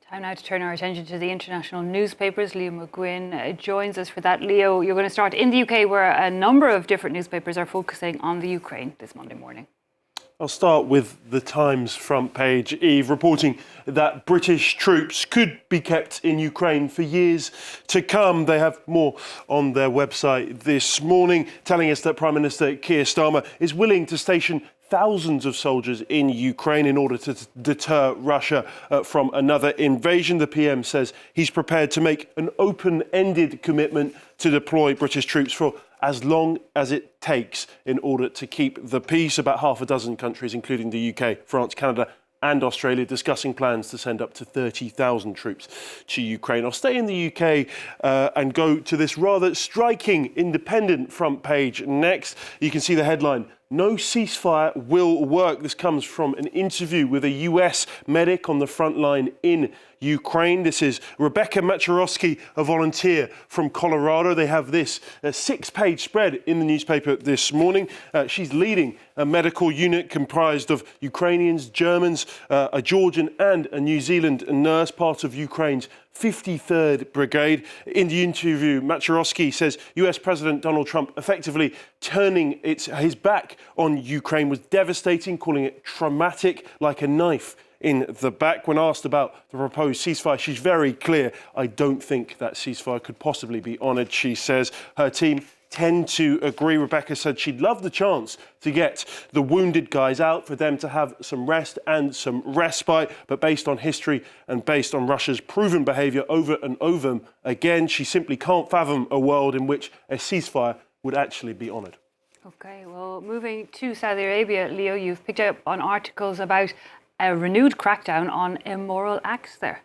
Time now to turn our attention to the international newspapers. Leo McGuinn joins us for that. Leo, you're going to start in the UK, where a number of different newspapers are focusing on the Ukraine this Monday morning. I'll start with the Times front page, Eve, reporting that British troops could be kept in Ukraine for years to come. They have more on their website this morning, telling us that Prime Minister Keir Starmer is willing to station thousands of soldiers in Ukraine in order to deter Russia from another invasion. The PM says he's prepared to make an open-ended commitment to deploy British troops for as long as it takes in order to keep the peace. About half a dozen countries, including the UK, France, Canada and Australia, discussing plans to send up to 30,000 troops to Ukraine. I'll stay in the UK and go to this rather striking independent front page next. You can see the headline, "No ceasefire will work." This comes from an interview with a US medic on the front line in Ukraine. This is Rebecca Macherowski, a volunteer from Colorado. They have this 6-page spread in the newspaper this morning. She's leading a medical unit comprised of Ukrainians, Germans, a Georgian and a New Zealand nurse, part of Ukraine's 53rd Brigade. In the interview, Macherowski says US President Donald Trump effectively turning his back on Ukraine was devastating, calling it traumatic, like a knife in the back. When asked about the proposed ceasefire, she's very clear. "I don't think that ceasefire could possibly be honoured," she says. Her team tend to agree. Rebecca said she'd love the chance to get the wounded guys out, for them to have some rest and some respite. But based on history and based on Russia's proven behaviour over and over again, she simply can't fathom a world in which a ceasefire would actually be honoured. OK, well, moving to Saudi Arabia, Leo, you've picked up on articles about a renewed crackdown on immoral acts there.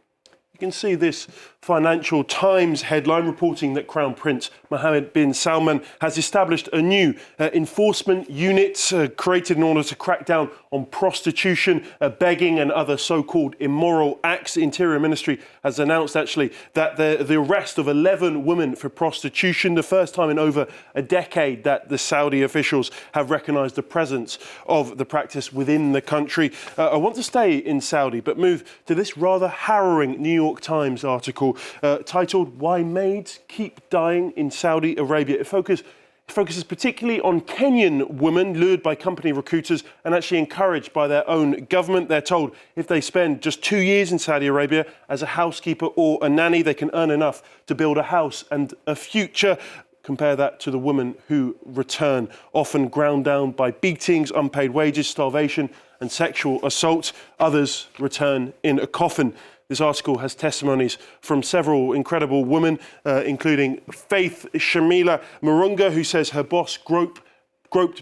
You can see this Financial Times headline reporting that Crown Prince Mohammed bin Salman has established a new enforcement unit created in order to crack down on prostitution, begging and other so-called immoral acts. The Interior Ministry has announced actually that the arrest of 11 women for prostitution, the first time in over a decade that the Saudi officials have recognised the presence of the practice within the country. I want to stay in Saudi but move to this rather harrowing New York Times article titled "Why Maids Keep Dying in Saudi Arabia." It focuses particularly on Kenyan women lured by company recruiters and actually encouraged by their own government. They're told if they spend just 2 years in Saudi Arabia as a housekeeper or a nanny, they can earn enough to build a house and a future. Compare that to the women who return, often ground down by beatings, unpaid wages, starvation and sexual assault. Others return in a coffin. This article has testimonies from several incredible women, including Faith Shamila Marunga, who says her boss groped,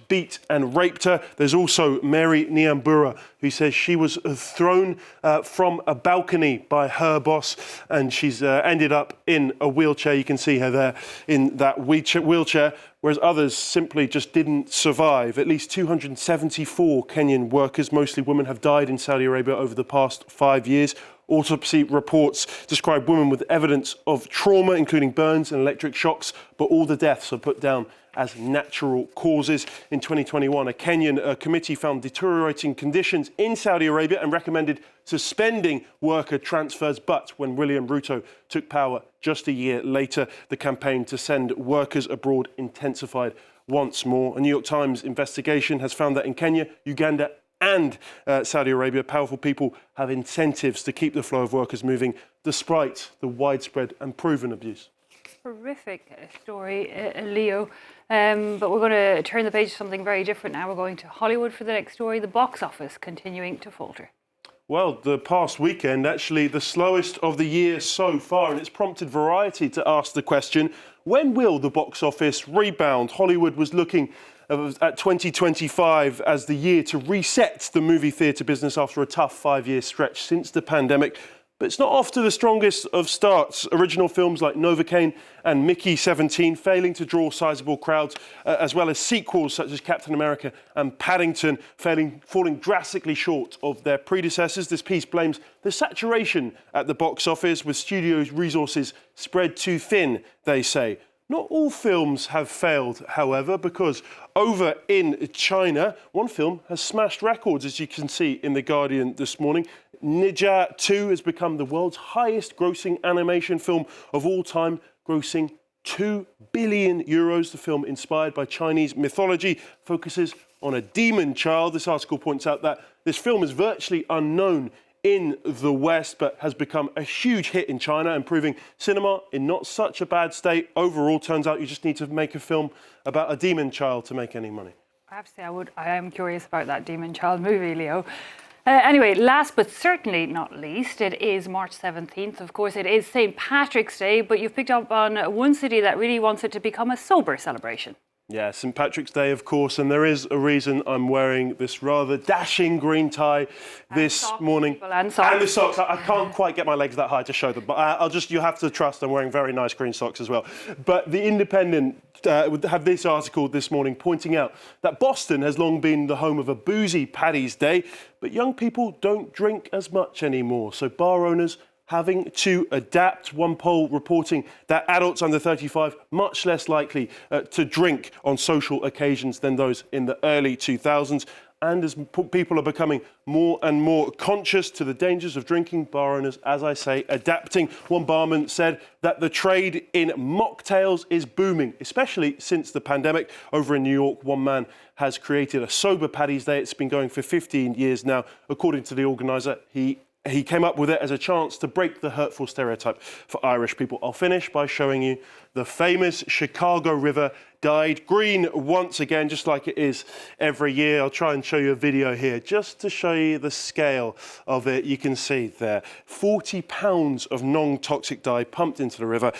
beat and raped her. There's also Mary Niambura, who says she was thrown from a balcony by her boss and she's ended up in a wheelchair. You can see her there in that wheelchair, whereas others simply just didn't survive. At least 274 Kenyan workers, mostly women, have died in Saudi Arabia over the past 5 years. Autopsy reports describe women with evidence of trauma, including burns and electric shocks, but all the deaths are put down as natural causes. In 2021, a Kenyan committee found deteriorating conditions in Saudi Arabia and recommended suspending worker transfers. But when William Ruto took power just a year later, the campaign to send workers abroad intensified once more. A New York Times investigation has found that in Kenya, Uganda and Saudi Arabia, powerful people have incentives to keep the flow of workers moving despite the widespread and proven abuse. Horrific story, Leo. But we're going to turn the page to something very different now. We're going to Hollywood for the next story. The box office continuing to falter. Well, the past weekend, actually the slowest of the year so far, and it's prompted Variety to ask the question, when will the box office rebound? Hollywood was looking at 2025 as the year to reset the movie theatre business after a tough 5-year stretch since the pandemic. But it's not off to the strongest of starts. Original films like Novocaine and Mickey 17 failing to draw sizable crowds, as well as sequels such as Captain America and Paddington falling drastically short of their predecessors. This piece blames the saturation at the box office, with studios' resources spread too thin, they say. Not all films have failed, however, because over in China, one film has smashed records, as you can see in The Guardian this morning. Ninja 2 has become the world's highest grossing animation film of all time, grossing €2 billion. The film, inspired by Chinese mythology, focuses on a demon child. This article points out that this film is virtually unknown in the West, but has become a huge hit in China and proving cinema in not such a bad state overall. Turns out you just need to make a film about a demon child to make any money. I have to say, I am curious about that demon child movie, Leo. Anyway, last but certainly not least, it is March 17th. Of course, it is St. Patrick's Day, but you've picked up on one city that really wants it to become a sober celebration. Yeah, St. Patrick's Day, of course, and there is a reason I'm wearing this rather dashing green tie this morning. And socks. And the socks. I can't quite get my legs that high to show them, but you have to trust I'm wearing very nice green socks as well. But The Independent would have this article this morning pointing out that Boston has long been the home of a boozy Paddy's Day, but young people don't drink as much anymore. So bar owners having to adapt. One poll reporting that adults under 35 much less likely to drink on social occasions than those in the early 2000s. And as people are becoming more and more conscious to the dangers of drinking, bar owners, as I say, adapting. One barman said that the trade in mocktails is booming, especially since the pandemic. Over in New York, one man has created a sober Paddy's Day. It's been going for 15 years now. According to the organiser, he came up with it as a chance to break the hurtful stereotype for Irish people. I'll finish by showing you the famous Chicago River dyed green once again, just like it is every year. I'll try and show you a video here just to show you the scale of it. You can see there, 40 pounds of non-toxic dye pumped into the river.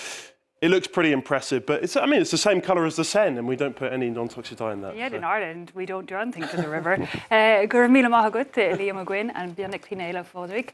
It looks pretty impressive, but it's the same colour as the Seine, and we don't put any non-toxic dye in that. Yeah, so. In Ireland, we don't do anything to the river. Gur míle maith agat, Liam McGuinn and Bionnick Tíneile Fodrick.